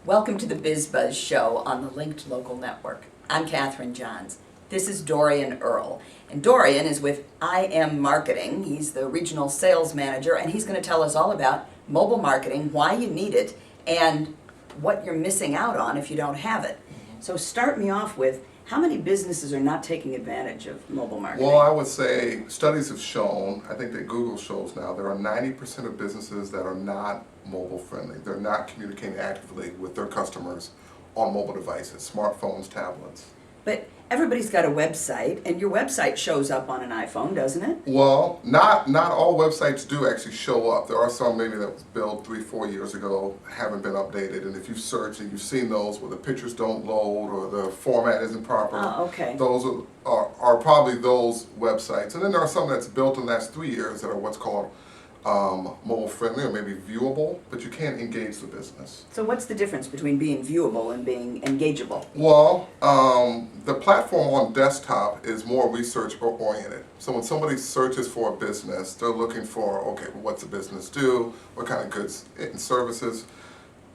Welcome to the BizBuzz Show on the Linked Local Network. I'm Katherine Johns. This is Dorian Earl. And Dorian is with IM Marketing. He's the regional sales manager, and he's going to tell us all about mobile marketing, why you need it, and what you're missing out on if you don't have it. So start me off with, how many businesses are not taking advantage of mobile marketing? Well, I would say studies have shown, I think that Google shows now, there are 90% of businesses that are not mobile friendly. They're not communicating actively with their customers on mobile devices, smartphones, tablets. But everybody's got a website, and your website shows up on an iPhone, doesn't it? Well, not all websites do actually show up. There are some maybe that was built 3-4 years ago, haven't been updated, and if you search and you've seen those where the pictures don't load or the format isn't proper, Okay. those are probably those websites. And then there are some that's built in the last 3 years that are what's called mobile friendly or maybe viewable, but you can't engage the business. So what's the difference between being viewable and being engageable? Well, the platform on desktop is more research oriented. So when somebody searches for a business, they're looking for, okay, what's the business do? What kind of goods and services?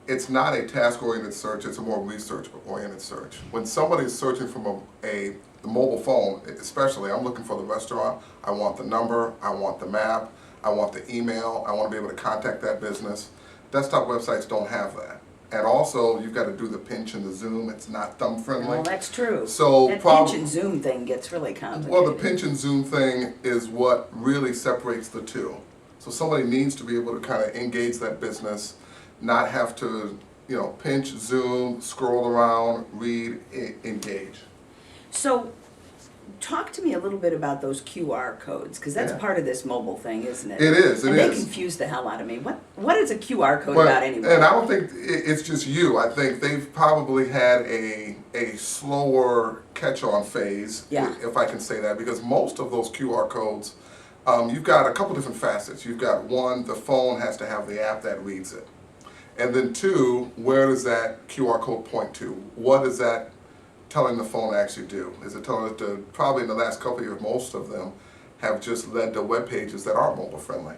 It's not a task-oriented search, it's a more research-oriented search. When somebody's searching from the mobile phone, especially, I'm looking for the restaurant, I want the number, I want the map, I want the email, I want to be able to contact that business. Desktop websites don't have that. And also, you've got to do the pinch and the zoom. It's not thumb friendly. Well, that's true. So that pinch and zoom thing gets really complicated. Well, the pinch and zoom thing is what really separates the two. So somebody needs to be able to kind of engage that business, not have to, pinch, zoom, scroll around, read, engage. So, talk to me a little bit about those QR codes, because that's part of this mobile thing, isn't it? It is. And they confuse the hell out of me. What is a QR code about anyway? And I don't think it's just you. I think they've probably had a slower catch-on phase, if I can say that, because most of those QR codes, you've got a couple different facets. You've got one, the phone has to have the app that reads it. And then two, where does that QR code point to? What is that telling the phone to actually do? Is it telling it to, probably in the last couple of years, most of them have just led to web pages that are mobile friendly.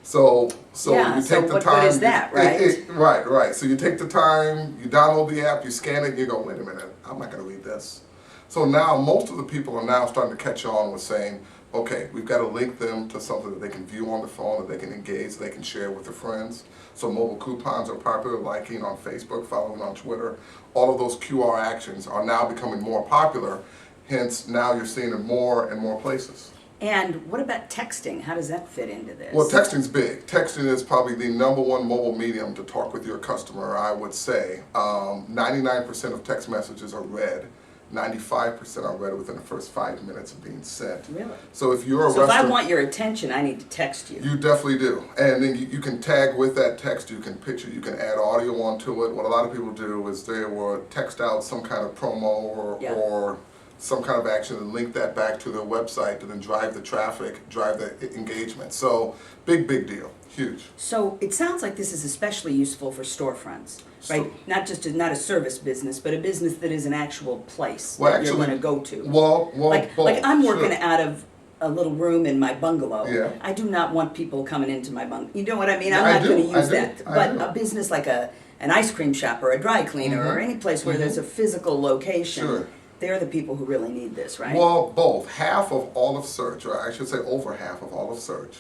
So you take the what time. Good is that, right? Right. So you take the time, you download the app, you scan it, and you go, wait a minute, I'm not going to read this. So now most of the people are now starting to catch on with saying, okay, we've got to link them to something that they can view on the phone, that they can engage, they can share with their friends. So mobile coupons are popular, liking on Facebook, following on Twitter. All of those QR actions are now becoming more popular. Hence, now you're seeing it more and more places. And what about texting? How does that fit into this? Well, texting's big. Texting is probably the #1 mobile medium to talk with your customer, I would say. 99% of text messages are read. 95% are read within the first 5 minutes of being sent. Really? So if you're a if I want your attention, I need to text you. You definitely do. And then you can tag with that text, you can picture, you can add audio onto it. What a lot of people do is they will text out some kind of promo or some kind of action and link that back to their website to then drive the traffic, drive the engagement. So big deal. Huge. So it sounds like this is especially useful for storefronts, right? Not a service business, but a business that is an actual place that you're going to go to. Like I'm working out of a little room in my bungalow. Yeah. I do not want people coming into my bungalow. You know what I mean? I'm not going to use that. But a business like an ice cream shop or a dry cleaner or any place where there's a physical location. They're the people who really need this, right? Well, both. Half of all of search, or I should say over half of all of search,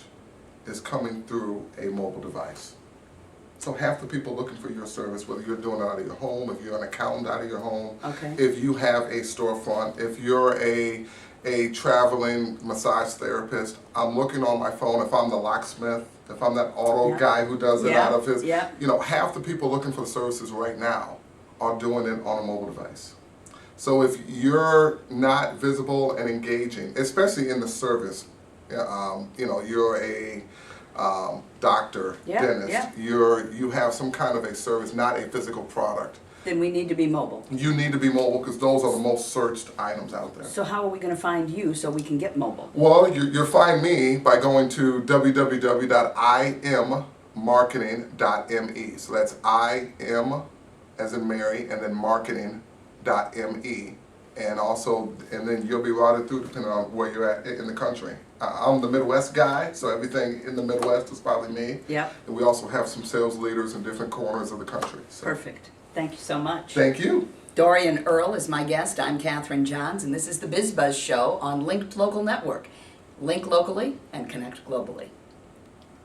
is coming through a mobile device. So half the people looking for your service, whether you're doing it out of your home, if you're an accountant out of your home, if you have a storefront, if you're a traveling massage therapist, I'm looking on my phone, if I'm the locksmith, if I'm that auto guy who does it out of his, half the people looking for the services right now are doing it on a mobile device. So if you're not visible and engaging, especially in the service, you're a doctor, dentist, you have some kind of a service, not a physical product. Then we need to be mobile. You need to be mobile because those are the most searched items out there. So how are we going to find you so we can get mobile? Well, you'll find me by going to www.immarketing.me. So that's IM as in Mary and then marketing.me. and also, and then you'll be routed through depending on where you're at in the country. I'm the Midwest guy, so everything in the Midwest is probably me. Yep. And we also have some sales leaders in different corners of the country. So. Perfect. Thank you so much. Thank you. Dorian Earl is my guest. I'm Catherine Johns, and this is the BizBuzz Show on Linked Local Network. Link locally and connect globally.